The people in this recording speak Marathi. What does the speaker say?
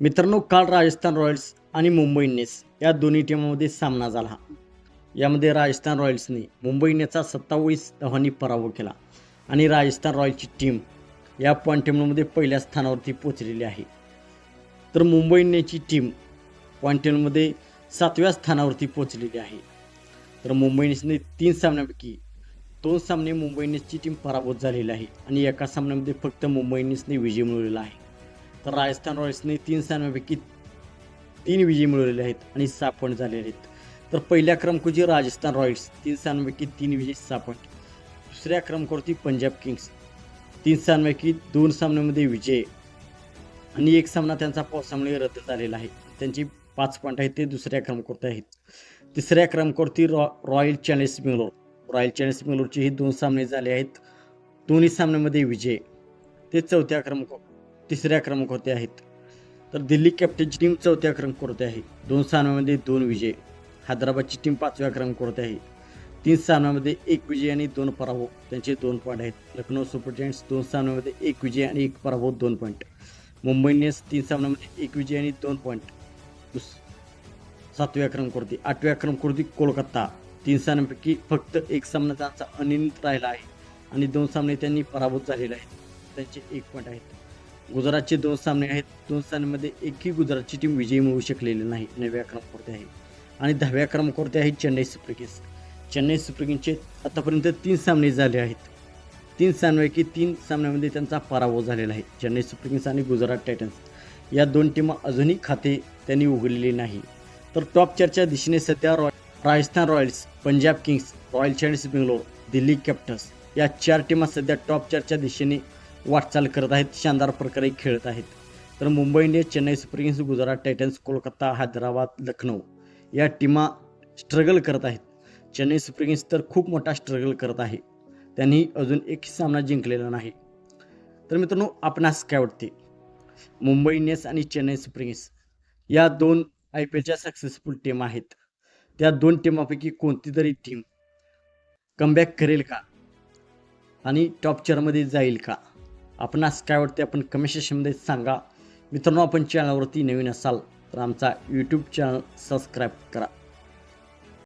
मित्रांनो, काल राजस्थान रॉयल्स आणि मुंबई इंडियन्स या दोन्ही टीमांमध्ये सामना झाला. यामध्ये राजस्थान रॉयल्सने मुंबई इंडियन्सचा 27 धावांनी पराभव केला आणि राजस्थान रॉयल्सची टीम या पॉईंट टेबलमध्ये पहिल्या स्थानावरती पोहोचलेली आहे. तर मुंबई इंडियन्सची टीम पॉईंट टेबलमध्ये 7व्या स्थानावरती पोहोचलेली आहे. तर मुंबई इंडियन्सने 3 सामन्यांपैकी 2 सामने मुंबई इंडियन्सची टीम पराभूत झालेली आहे आणि एका सामन्यामध्ये फक्त मुंबई इंडियन्सने विजय मिळवलेला आहे. तर राजस्थान रॉयल्सने 3 सामन्यांपैकी 3 विजय मिळवलेले आहेत आणि 6 पॉईंट झालेले आहेत. तर पहिल्या क्रमांकाची राजस्थान रॉयल्स 3 सामन्यांपैकी 3 विजय 6 पॉईंट. दुसऱ्या क्रमांकावरती पंजाब किंग्स 3 सामन्यांपैकी 2 सामन्यांमध्ये विजय आणि एक सामना त्यांचा पावसामुळे रद्द झालेला आहे. त्यांची 5 पॉईंट आहेत, ते दुसऱ्या क्रमांकावरती आहेत. तिसऱ्या क्रमांकावरती royal challengers Bangalore. Royal challengers बेंगलोरचे हे 2 सामने झाले आहेत, दोन्ही सामन्यांमध्ये विजय. ते तिसऱ्या क्रमांकावरती आहेत. तर दिल्ली कॅपिटल्सची टीम 4थ्या क्रमांकावरती आहे, 2 सामन्यांमध्ये 2 विजय. हैदराबादची टीम 5व्या क्रमांकावरती आहे, 3 सामन्यांमध्ये 1 विजय आणि 2 पराभव, त्यांचे 2 पॉईंट आहेत. लखनौ सुपर जायंट्स 2 सामन्यांमध्ये 1 विजय आणि 1 पराभव, 2 पॉईंट. मुंबई इंडियन्स 3 सामन्यांमध्ये 1 विजय आणि 2 पॉईंट, 7व्या क्रमांकावरती. 8व्या क्रमांकावरती कोलकाता 3 सामन्यांपैकी फक्त 1 सामना त्यांचा अनिर्णित राहिला आहे आणि 2 सामने त्यांनी पराभूत झालेले आहेत, त्यांचे 1 पॉईंट आहेत. गुजरातचे 2 सामने आहेत, 2 सामन्यांमध्ये एकही गुजरातची टीम विजयी मिळवू शकलेली नाही, 9व्या क्रमांकावरती आहे. आणि 10व्या क्रमांकावरती आहे Chennai super kings. Chennai super किंग्सचे आतापर्यंत 3 सामने झाले आहेत, 3 सामन्यांपैकी 3 सामन्यांमध्ये त्यांचा पराभव झालेला आहे. चेन्नई सुपर किंग्स आणि गुजरात टायटन्स या 2 टीमा अजूनही खाते त्यांनी उघडलेली नाही. तर टॉप 4च्या दिशेने सध्या Rajasthan Royals, Punjab Kings, royal challengers Bangalore, Delhi Capitals या 4 टीमा सध्या टॉप 4च्या दिशेने वाटचाल करत आहेत, शानदार प्रकारे खेळत आहेत. तर Mumbai Indians, Chennai super Kings, Gujarat Titans, Kolkata, Hyderabad, Lucknow या टीमा स्ट्रगल करत आहेत. चेन्नई सुपर किंग्स तर खूप मोठा स्ट्रगल करत आहे, त्यांनी अजून एक सामना जिंकलेला नाही. तर मित्रांनो, आपणास काय वाटते? मुंबई इंडियन्स आणि चेन्नई सुपर किंग्स या 2 IPLच्या सक्सेसफुल टीम आहेत. त्या 2 टीमापैकी कोणती तरी टीम कमबॅक करेल का आणि टॉप 4मध्ये जाईल का? आपणास काय वाटते? आपण कमेंट सेक्शनमध्ये सांगा. मित्रांनो, आपण चॅनलवरती नवीन असाल तर आमचा यूट्यूब चॅनल सबस्क्राईब करा.